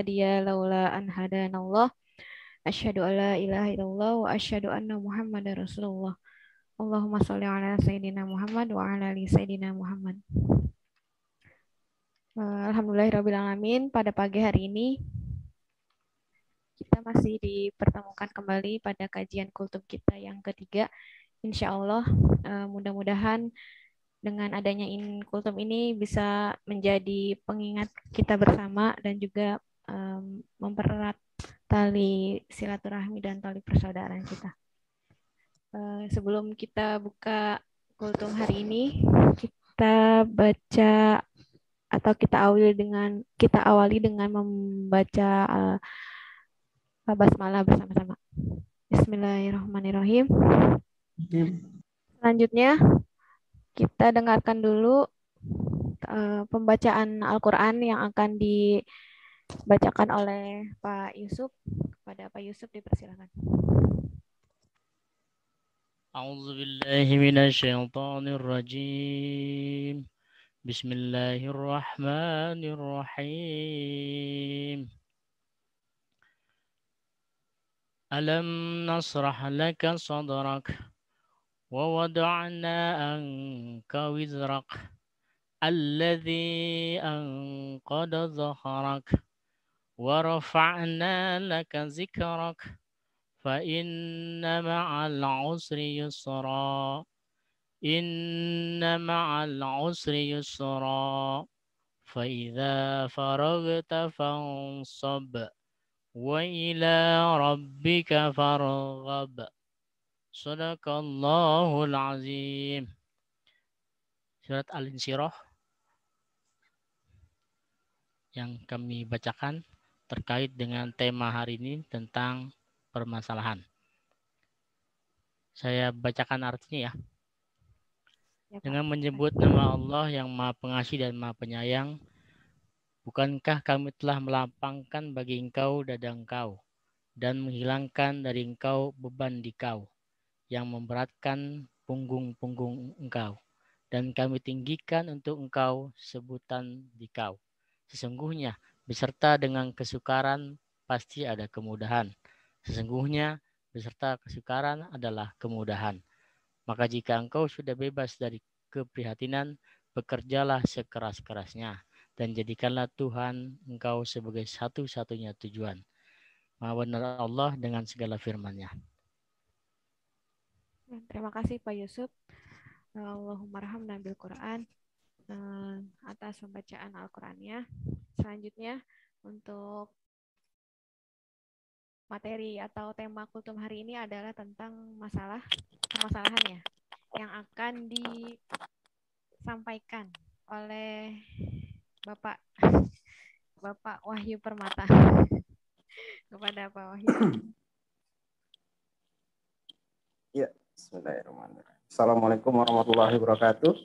linahtadiya laula an hadanallah. Asyhadu an la ilaha illallah wa asyhadu anna Muhammadar Rasulullah. Allahumma sholli ala sayyidina Muhammad wa ala ali sayyidina Muhammad. Alhamdulillahirabbil alamin. Pada pagi hari ini kita masih dipertemukan kembali pada kajian kultum kita yang ketiga. Insya Allah mudah-mudahan dengan adanya kultum ini bisa menjadi pengingat kita bersama dan juga mempererat tali silaturahmi dan tali persaudaraan kita. Sebelum kita buka kultum hari ini, kita baca atau kita awali dengan membaca basmalah bersama-sama. Bismillahirrahmanirrahim. Selanjutnya kita dengarkan dulu pembacaan Al-Quran yang akan dibacakan oleh Pak Yusuf. Kepada Pak Yusuf dipersilakan. A'udzu billahi minasyaitonir rajim. Bismillahirrahmanirrahim. Alam nasrah laka sadrak wa wada'na anka wizrak alladhi anqada dhahrak wa rafa'na laka zikrak fa inna ma'al usri yusra inna ma'al usri yusra fa idza faragta fansab wa ila rabbika farghab. Sadaqallahul azim. Surat Al-Insyirah yang kami bacakan terkait dengan tema hari ini tentang permasalahan. Saya bacakan artinya ya. Dengan menyebut nama Allah yang Maha Pengasih dan Maha Penyayang, bukankah kami telah melapangkan bagi engkau dada engkau dan menghilangkan dari engkau beban di kau yang memberatkan punggung-punggung engkau, dan kami tinggikan untuk engkau sebutan di kau. Sesungguhnya beserta dengan kesukaran pasti ada kemudahan. Sesungguhnya beserta kesukaran adalah kemudahan. Maka jika engkau sudah bebas dari keprihatinan, bekerjalah sekeras-kerasnya dan jadikanlah Tuhan engkau sebagai satu-satunya tujuan. Maha benar Allah dengan segala firman-Nya. Terima kasih Pak Yusuf. Allahumma arhamna bil Quran atas pembacaan Al-Qur'annya. Selanjutnya untuk materi atau tema kultum hari ini adalah tentang permasalahannya yang akan disampaikan oleh Bapak Wahyu Permata. Kepada Pak Wahyu. Ya, bismillahirrahmanirrahim. Assalamualaikum warahmatullahi wabarakatuh.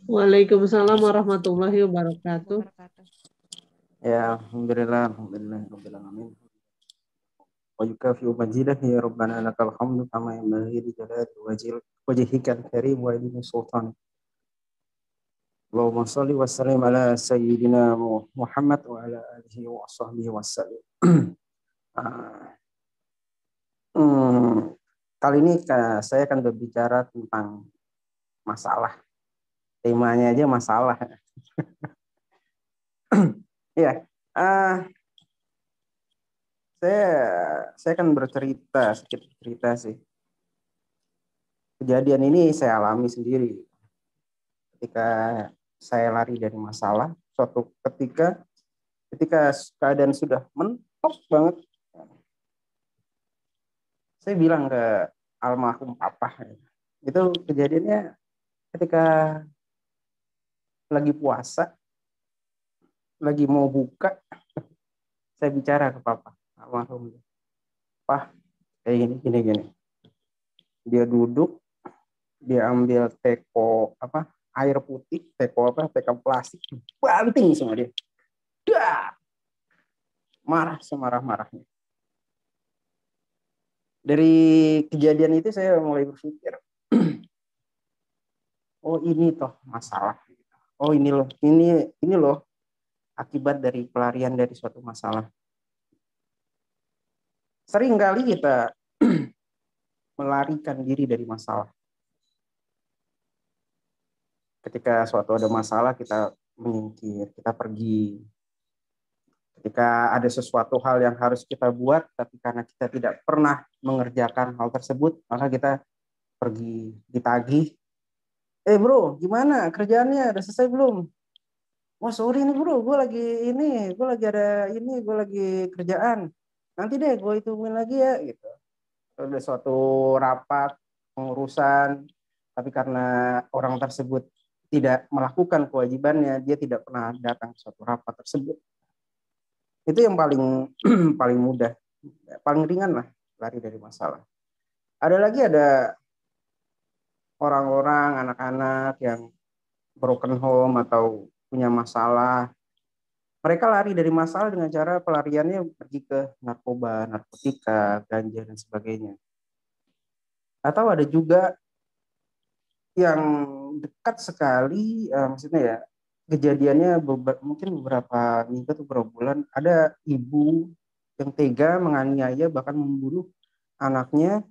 Waalaikumsalam warahmatullahi wabarakatuh. Ya, alhamdulillah alamin. Wa yukafi'u majidah ya rabbana lakal hamdu kama yanbaghi li jalali wajhikal karim wa ilmi sultan. Allahumma shalli wa sallim ala sayyidina Muhammad wa ala alihi wa sahbihi wasallim. Kali ini saya akan berbicara tentang masalah. Temanya aja masalah. Ya, saya akan sedikit cerita sih. Kejadian ini saya alami sendiri. Ketika saya lari dari masalah, suatu ketika keadaan sudah mentok banget, saya bilang ke almarhum papa. Itu kejadiannya ketika lagi puasa, lagi mau buka, saya bicara ke papa, almarhum. Pak, kayak gini. Dia duduk, dia ambil teko air putih, teko plastik, banting sama dia. Dah! Marah semarah-marahnya. Dari kejadian itu saya mulai berpikir, oh ini toh masalah. Oh ini loh akibat dari pelarian dari suatu masalah. Seringkali kita melarikan diri dari masalah. Ketika suatu ada masalah, kita menyingkir, kita pergi. Ketika ada sesuatu hal yang harus kita buat, tapi karena kita tidak pernah mengerjakan hal tersebut, maka kita pergi, ditagih. Bro, gimana kerjaannya? Udah selesai belum? Wah sorry nih bro, gue lagi ada ini, gue lagi kerjaan. Nanti deh gue hitungin lagi ya, gitu. Ada suatu rapat, pengurusan, tapi karena orang tersebut tidak melakukan kewajibannya, dia tidak pernah datang ke suatu rapat tersebut. Itu yang paling paling mudah, paling ringan lah lari dari masalah. Ada orang-orang, anak-anak yang broken home atau punya masalah. Mereka lari dari masalah dengan cara pelariannya pergi ke narkoba, narkotika, ganja, dan sebagainya. Atau ada juga yang dekat sekali, maksudnya ya, kejadiannya mungkin beberapa minggu atau beberapa bulan, ada ibu yang tega menganiaya bahkan membunuh anaknya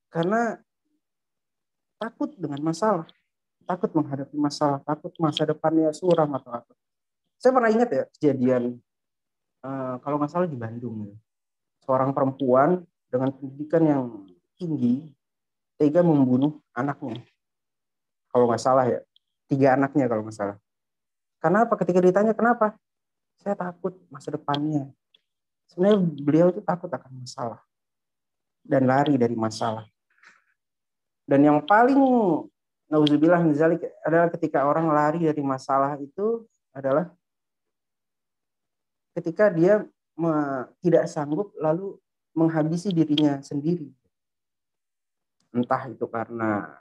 karena takut dengan masalah, takut menghadapi masalah, takut masa depannya suram atau apa. Saya pernah ingat ya kejadian, kalau nggak salah di Bandung ya. Seorang perempuan dengan pendidikan yang tinggi tega membunuh anaknya. Kalau nggak salah ya, 3 anaknya kalau nggak salah. Karena apa? Ketika ditanya kenapa? Saya takut masa depannya. Sebenarnya beliau itu takut akan masalah dan lari dari masalah. Dan yang paling nauzubillah min dzalik adalah ketika orang lari dari masalah itu adalah ketika dia tidak sanggup lalu menghabisi dirinya sendiri. Entah itu karena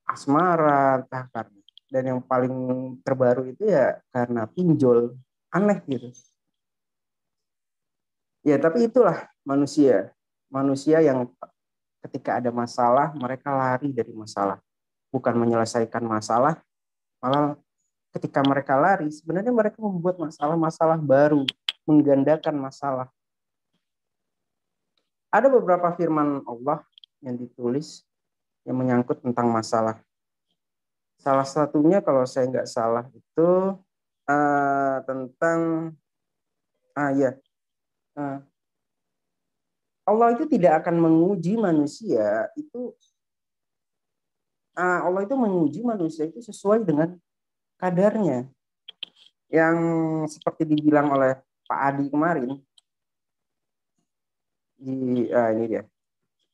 asmara, entah karena, dan yang paling terbaru itu ya karena pinjol, aneh gitu. Ya tapi itulah manusia yang ketika ada masalah mereka lari dari masalah, bukan menyelesaikan masalah, malah ketika mereka lari sebenarnya mereka membuat masalah-masalah baru, menggandakan masalah. Ada beberapa firman Allah yang ditulis yang menyangkut tentang masalah. Salah satunya kalau saya nggak salah itu tentang Allah itu tidak akan menguji manusia itu. Allah itu menguji manusia itu sesuai dengan kadarnya. Yang seperti dibilang oleh Pak Adi kemarin di ini dia.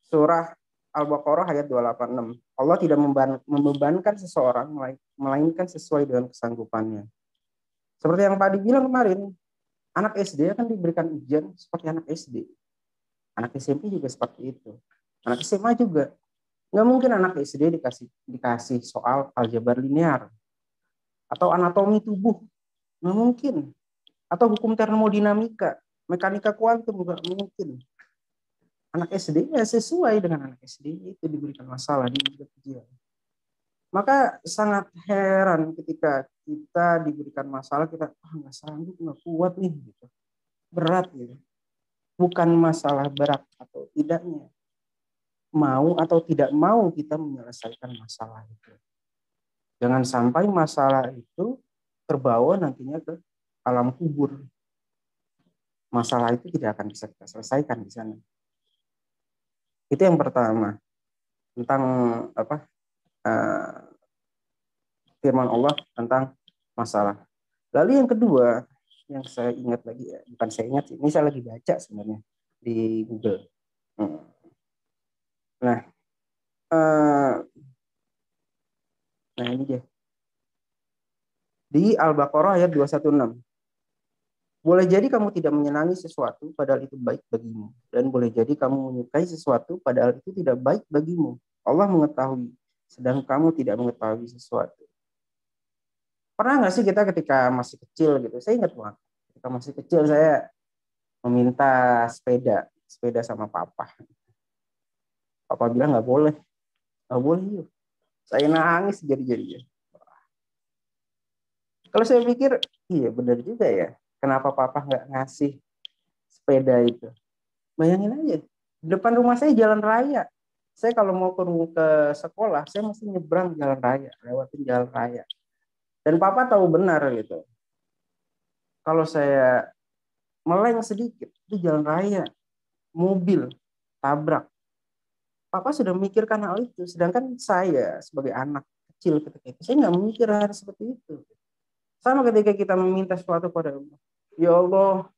Surah Al-Baqarah ayat 286. Allah tidak membebankan seseorang melainkan sesuai dengan kesanggupannya. Seperti yang Pak Adi bilang kemarin, anak SD akan diberikan ujian seperti anak SD. Anak SMP juga seperti itu. Anak SMA juga. Nggak mungkin anak SD dikasih soal aljabar linear atau anatomi tubuh. Nggak mungkin. Atau hukum termodinamika, mekanika kuantum, nggak mungkin. Anak SD ya sesuai dengan anak SD itu diberikan masalah, diberikan ujian. Maka sangat heran ketika kita diberikan masalah, kita nggak sanggup, nggak kuat nih, gitu. Berat gitu. Bukan masalah berat atau tidaknya, mau atau tidak mau kita menyelesaikan masalah itu. Jangan sampai masalah itu terbawa nantinya ke alam kubur. Masalah itu tidak akan bisa kita selesaikan di sana. Itu yang pertama tentang firman Allah tentang masalah. Lalu yang kedua yang saya ingat lagi ya, bukan saya ingat sih, ini saya lagi baca sebenarnya di Google. Nah ini dia di Al-Baqarah ayat 216. Boleh jadi kamu tidak menyenangi sesuatu padahal itu baik bagimu. Dan boleh jadi kamu menyukai sesuatu padahal itu tidak baik bagimu. Allah mengetahui, sedang kamu tidak mengetahui sesuatu. Pernah nggak sih kita ketika masih kecil gitu? Saya ingat banget. Ketika masih kecil saya meminta sepeda sama papa. Papa bilang nggak boleh. Nggak boleh yuk. Saya nangis jadi-jadinya. Kalau saya pikir, iya benar juga ya. Kenapa papa nggak ngasih sepeda itu? Bayangin aja, depan rumah saya jalan raya. Saya kalau mau ke sekolah, saya mesti nyebrang jalan raya, lewatin jalan raya. Dan papa tahu benar gitu. Kalau saya meleng sedikit di jalan raya, mobil tabrak. Papa sudah memikirkan hal itu, sedangkan saya sebagai anak kecil ketika itu, saya nggak memikir hal seperti itu. Sama ketika kita meminta sesuatu pada Allah, ya Allah,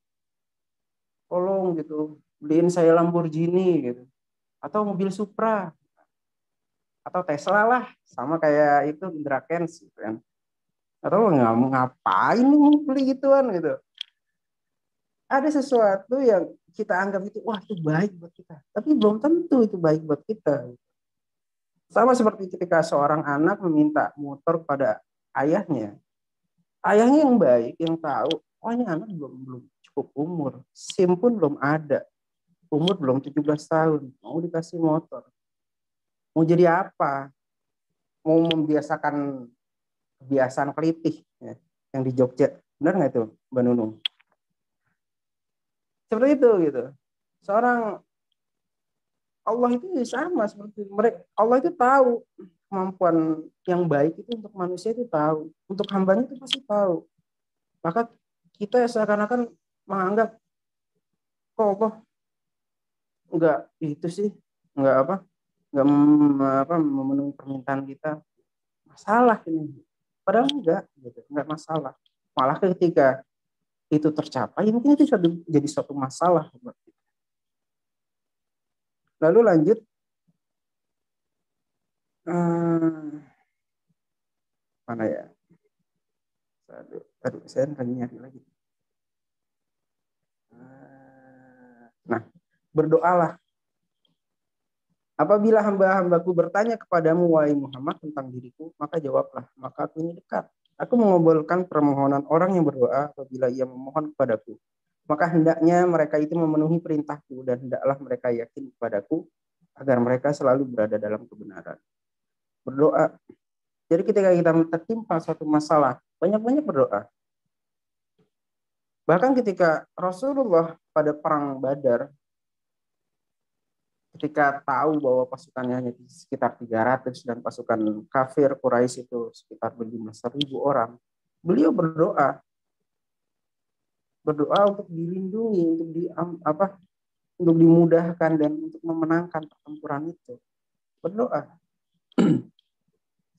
tolong gitu, beliin saya Lamborghini gitu, atau mobil Supra, atau Tesla lah, sama kayak itu Indra Kents gitu kan. Atau nggak mau ngapain nih beli gituan gitu. Ada sesuatu yang kita anggap itu, wah itu baik buat kita, tapi belum tentu itu baik buat kita. Sama seperti ketika seorang anak meminta motor pada ayahnya. Ayahnya yang baik, yang tahu, oh ini anak belum cukup umur, SIM pun belum ada, umur belum 17 tahun, mau dikasih motor. Mau jadi apa? Mau membiasakan kebiasaan kelitih ya, yang di Jogja. Benar nggak itu, Mbak Nunung? Seperti itu gitu. Seorang Allah itu sama seperti mereka. Allah itu tahu kemampuan yang baik itu untuk manusia itu tahu, untuk hambanya itu pasti tahu. Maka kita seakan-akan menganggap kok Allah enggak itu sih, enggak memenuhi permintaan kita. Masalah ini. Padahal enggak masalah. Malah ketika itu tercapai, mungkin itu jadi suatu masalah buat kita. Lalu lanjut, mana ya? Aduh, saya lagi nyari lagi. Nah, berdoalah. Apabila hamba-hambaku bertanya kepadamu, wahai Muhammad, tentang diriku, maka jawablah, maka aku ini dekat. Aku mengabulkan permohonan orang yang berdoa apabila ia memohon kepadaku. Maka hendaknya mereka itu memenuhi perintahku, dan hendaklah mereka yakin kepadaku, agar mereka selalu berada dalam kebenaran. Berdoa. Jadi ketika kita tertimpa suatu masalah, banyak-banyak berdoa. Bahkan ketika Rasulullah pada perang Badar, ketika tahu bahwa pasukannya hanya sekitar 300 dan pasukan kafir Quraisy itu sekitar berjumlah 1.000 orang, beliau berdoa untuk dilindungi, untuk dimudahkan dan untuk memenangkan pertempuran itu. Berdoa.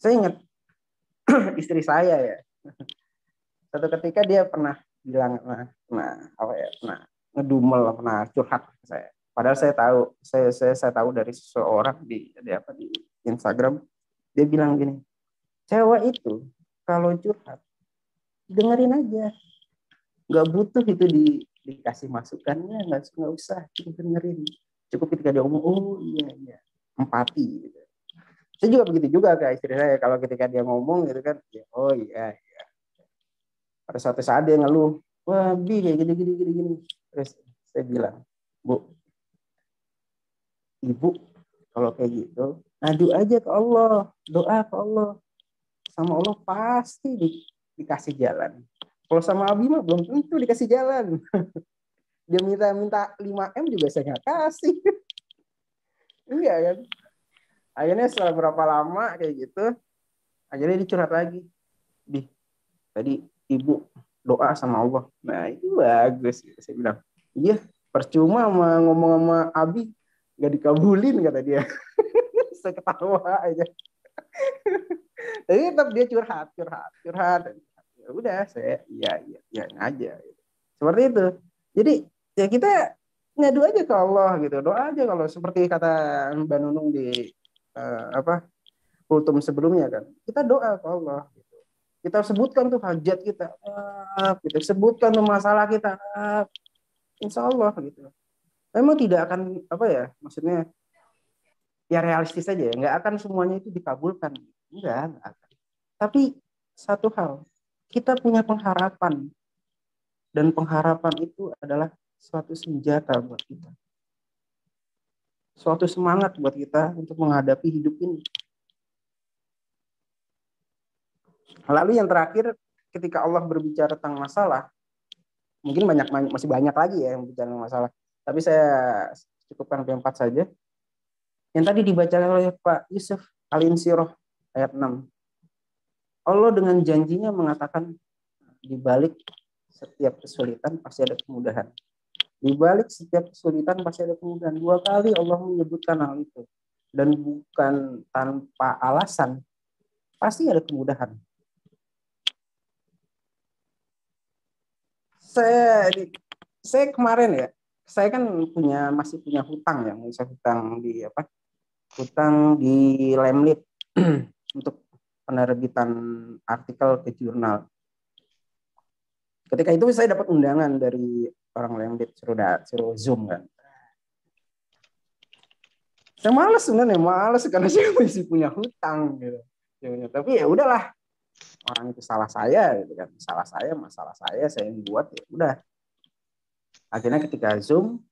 Saya ingat istri saya ya. Satu ketika dia pernah bilang, pernah ngedumel, pernah curhat ke saya. Padahal saya tahu dari seseorang di Instagram, dia bilang gini, cewek itu kalau curhat dengerin aja, nggak butuh itu dikasih masukannya, nggak usah, cukup dengerin, cukup ketika dia ngomong, oh iya, empati. Gitu. Saya juga begitu juga ke istri saya, kalau ketika dia ngomong gitu kan, ya, oh iya. Pada suatu saat dia ngeluh, wah Bi kayak gini. Terus saya bilang, Bu, Ibu kalau kayak gitu, ngadu aja ke Allah, doa ke Allah. Sama Allah pasti dikasih jalan. Kalau sama Abi mah belum tentu dikasih jalan. Dia minta 5M juga saya nggak kasih. Iya kan? Akhirnya setelah berapa lama kayak gitu, akhirnya dicurhat lagi. Tadi Ibu doa sama Allah. Nah itu bagus. Saya bilang, iya percuma ngomong sama Abi nggak dikabulin kata dia. Saya ketawa aja. Tapi tetap dia curhat. Ya udah saya iya aja. Seperti itu. Jadi ya kita ngadu aja ke Allah gitu. Doa aja kalau seperti kata Mbak Nunung di kultum sebelumnya kan. Kita doa ke Allah gitu. Kita sebutkan tuh hajat kita. Kita sebutkan tuh masalah kita. Insya Allah gitu. Memang tidak akan maksudnya ya realistis aja ya, nggak akan semuanya itu dikabulkan, enggak akan. Tapi satu hal, kita punya pengharapan, dan pengharapan itu adalah suatu senjata buat kita, suatu semangat buat kita untuk menghadapi hidup ini. Lalu yang terakhir, ketika Allah berbicara tentang masalah, mungkin masih banyak lagi ya yang bicara masalah. Tapi saya cukupkan sampai 4 saja. Yang tadi dibacakan oleh Pak Yusuf Al-Insyirah ayat 6. Allah dengan janjinya mengatakan di balik setiap kesulitan pasti ada kemudahan. Di balik setiap kesulitan pasti ada kemudahan. 2 kali Allah menyebutkan hal itu. Dan bukan tanpa alasan. Pasti ada kemudahan. Saya kemarin ya, saya kan masih punya hutang ya, misalnya hutang di Lemlit untuk penerbitan artikel ke jurnal. Ketika itu saya dapat undangan dari orang Lemlit, suruh Zoom kan. Saya malas karena saya masih punya hutang gitu. Tapi ya udahlah, orang itu salah saya gitu kan, masalah saya yang buat, ya udah. Akhirnya ketika Zoom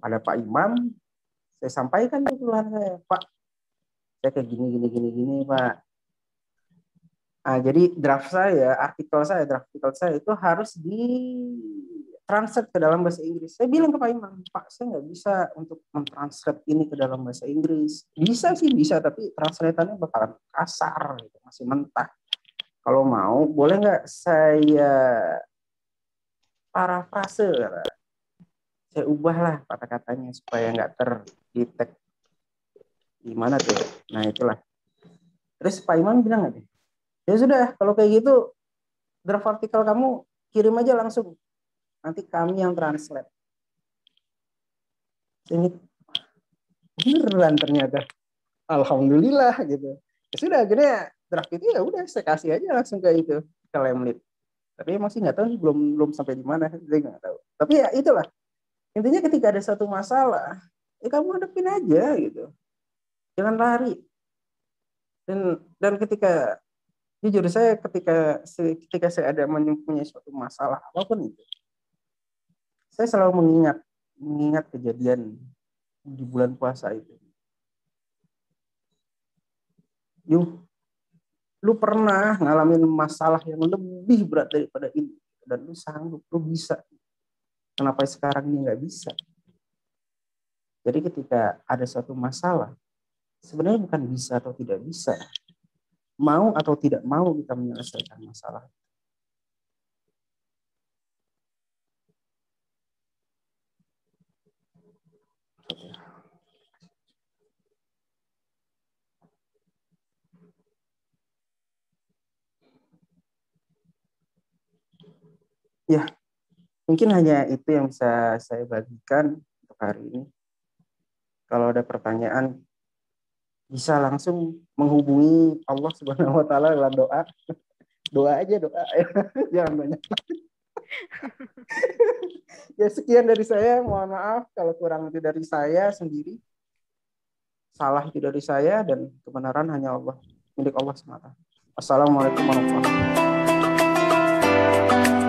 pada Pak Imam, saya sampaikan tuh keluhan saya, Pak, saya kayak gini Pak. Nah, jadi draft artikel saya itu harus ditranslate ke dalam bahasa Inggris. Saya bilang ke Pak Imam, Pak, saya nggak bisa untuk mentranslate ini ke dalam bahasa Inggris. Bisa, tapi translatannya bakalan kasar, gitu, masih mentah. Kalau mau, boleh nggak saya parafrase? Saya ubahlah kata-katanya supaya nggak terdetek. Gimana tuh? Nah, itulah. Terus Pak Imam bilang nggak? Ya sudah, kalau kayak gitu, draft artikel kamu kirim aja langsung. Nanti kami yang translate. Ini beneran ternyata. Alhamdulillah gitu. Ya sudah, akhirnya draft itu ya udah saya kasih aja langsung ke Lemlit. Tapi masih nggak tahu, belum sampai di mana, saya nggak tahu. Tapi ya itulah. Intinya ketika ada satu masalah, ya kamu hadapin aja gitu. Jangan lari. Dan jujur saya ketika saya ada mempunyai suatu masalah apapun itu, saya selalu mengingat kejadian di bulan puasa itu. Lu pernah ngalamin masalah yang lebih berat daripada ini, dan lu sanggup, lu bisa. Kenapa sekarang ini nggak bisa? Jadi ketika ada suatu masalah, sebenarnya bukan bisa atau tidak bisa, mau atau tidak mau kita menyelesaikan masalah. Ya, mungkin hanya itu yang bisa saya bagikan untuk hari ini. Kalau ada pertanyaan, bisa langsung menghubungi Allah Subhanahu wa Ta'ala lewat doa. Doa aja, doa. Jangan banyak. Ya, sekian dari saya. Mohon maaf kalau kurang itu dari saya sendiri. Salah itu dari saya, dan kebenaran hanya Allah, milik Allah semata. Assalamualaikum warahmatullahi wabarakatuh.